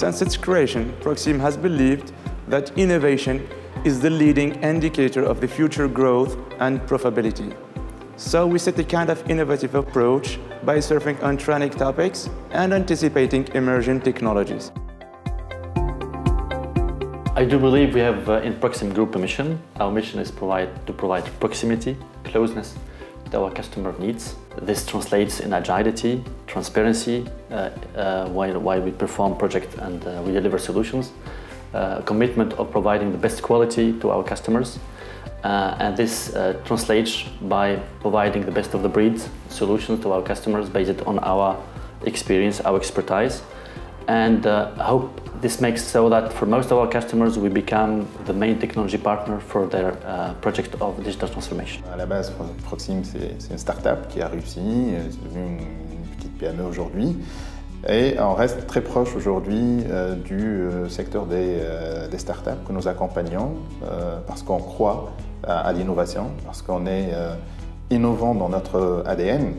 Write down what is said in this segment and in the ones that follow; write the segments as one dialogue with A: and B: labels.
A: Since its creation, Proxim has believed that innovation is the leading indicator of the future growth and profitability. So we set a kind of innovative approach by surfing on trending topics and anticipating emerging technologies.
B: I do believe we have in Proxim Group a mission. Our mission is to provide proximity, closeness to our customer needs. This translates in agility, transparency, while we perform projects and we deliver solutions. Commitment of providing the best quality to our customers. And this translates by providing the best of the breed solutions to our customers based on our experience, our expertise. And I hope this makes so that for most of our customers, we become the main technology partner for their project of digital transformation.
C: À la base, Proxim, c'est une start-up qui a réussi, c'est devenu une petite PME aujourd'hui. Et on reste très proche aujourd'hui du secteur des startups que nous accompagnons parce qu'on croit à l'innovation, parce qu'on est innovant dans notre ADN.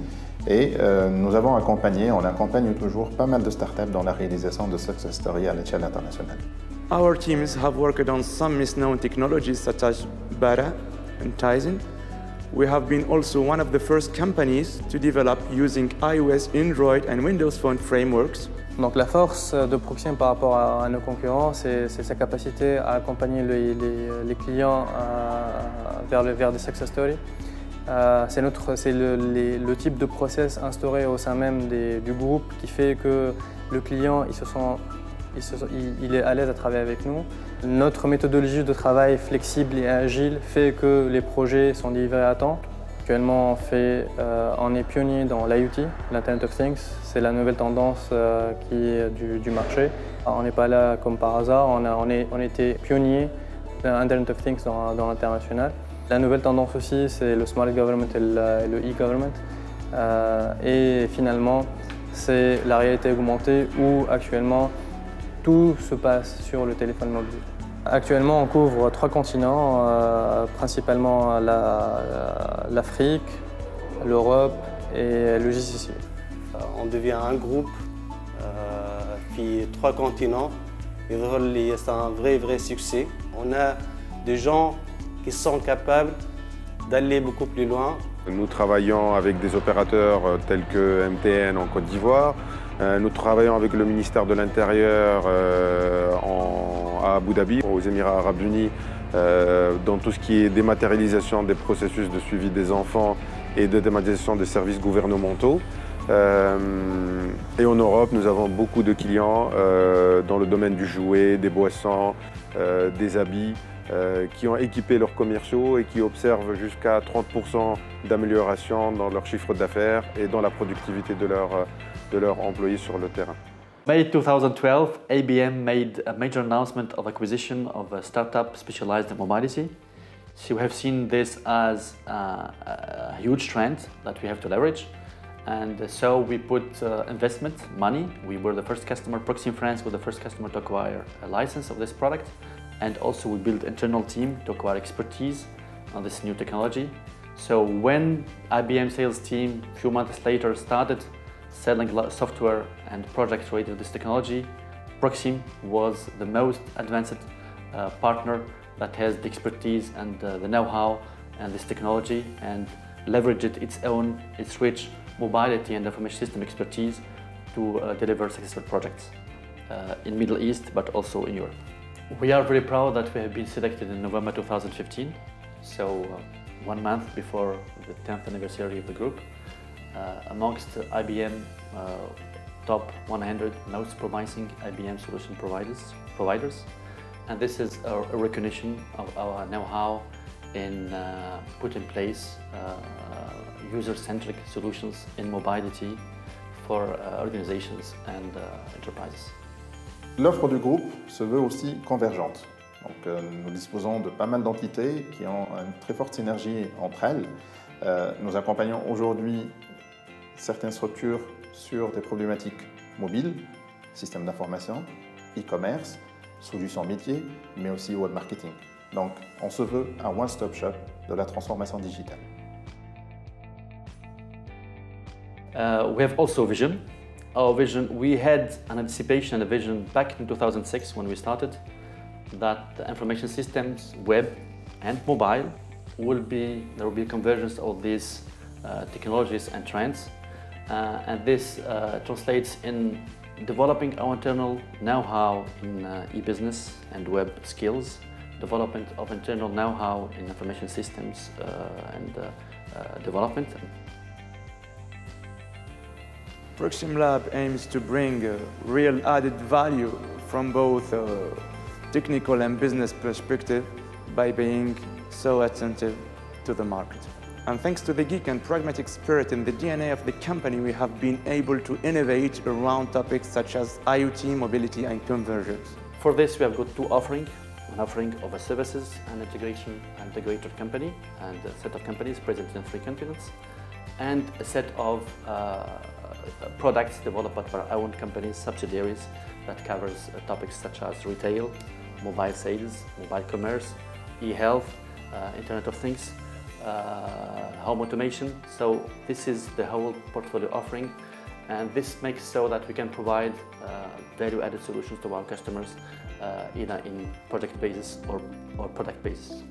C: Et nous avons accompagné, on accompagne toujours pas mal de startups dans la réalisation de success stories à l'échelle internationale.
A: Our teams have worked on some misnown technologies such as BARA and Tizen. We have been also one of the first companies to develop using iOS, Android and Windows Phone frameworks.
D: Donc la force de Proxim par rapport à nos concurrents, c'est sa capacité à accompagner les clients vers des success stories. C'est le type de process instauré au sein même du groupe qui fait que le client il est à l'aise à travailler avec nous. Notre méthodologie de travail flexible et agile fait que les projets sont livrés à temps. Actuellement, on est pionnier dans l'IoT, l'Internet of Things. C'est la nouvelle tendance qui est du marché. On n'est pas là comme par hasard, on était pionnier dans l'Internet of Things dans l'international. La nouvelle tendance aussi, c'est le Smart Government et le e-Government. Et finalement, c'est la réalité augmentée où actuellement, tout se passe sur le téléphone mobile. Actuellement, on couvre 3 continents, principalement l'Afrique, l'Europe et le GCC.
E: On devient un groupe qui est 3 continents et c'est un vrai succès. On a des gens qui sont capables d'aller beaucoup plus loin.
F: Nous travaillons avec des opérateurs tels que MTN en Côte d'Ivoire. Nous travaillons avec le ministère de l'Intérieur à Abu Dhabi, aux Émirats Arabes Unis, dans tout ce qui est dématérialisation des processus de suivi des enfants et de dématérialisation des services gouvernementaux. Et en Europe, nous avons beaucoup de clients dans le domaine du jouet, des boissons, des habits, qui ont équipé leurs commerciaux et qui observent jusqu'à 30% d'amélioration dans leur chiffre d'affaires et dans la productivité de leurs employés sur le terrain.
B: May 2012, IBM made a major announcement of acquisition of a startup specialized in mobility. So we have seen this as a huge trend that we have to leverage. And so we put investment, money. We were the first customer, Proxim France was the first customer to acquire a license of this product. And also we built an internal team to acquire expertise on this new technology. So when IBM sales team, a few months later, started selling software and projects related to this technology, Proxim was the most advanced partner that has the expertise and the know-how and this technology and leveraged its rich mobility and information system expertise to deliver successful projects in Middle East, but also in Europe. We are very proud that we have been selected in November 2015, so 1 month before the 10th anniversary of the group, amongst IBM top 100 most promising IBM solution providers. And this is a recognition of our know-how in put in place user-centric solutions in mobility for organizations and enterprises.
C: L'offre du groupe se veut aussi convergente. Donc, nous disposons de pas mal d'entités qui ont une très forte synergie entre elles. Nous accompagnons aujourd'hui certaines structures sur des problématiques mobiles, systèmes d'information, e-commerce, solutions métiers, mais aussi web marketing. Donc, on se veut un one-stop shop de la transformation digitale.
B: We have also vision. Our vision, we had an anticipation and a vision back in 2006 when we started that the information systems, web and mobile, there will be a convergence of these technologies and trends. And this translates in developing our internal know-how in e-business and web skills, development of internal know-how in information systems and development.
A: Proxim Lab aims to bring real added value from both technical and business perspective by being so attentive to the market. And thanks to the geek and pragmatic spirit in the DNA of the company, we have been able to innovate around topics such as IoT, mobility and convergence.
B: For this, we have got two offerings. An offering of a services and integrator company and a set of companies present in 3 continents, and a set of products developed by our own companies, subsidiaries, that covers topics such as retail, mobile sales, mobile commerce, e-health, Internet of Things, home automation. So this is the whole portfolio offering, and this makes so that we can provide value-added solutions to our customers either in project basis or product basis.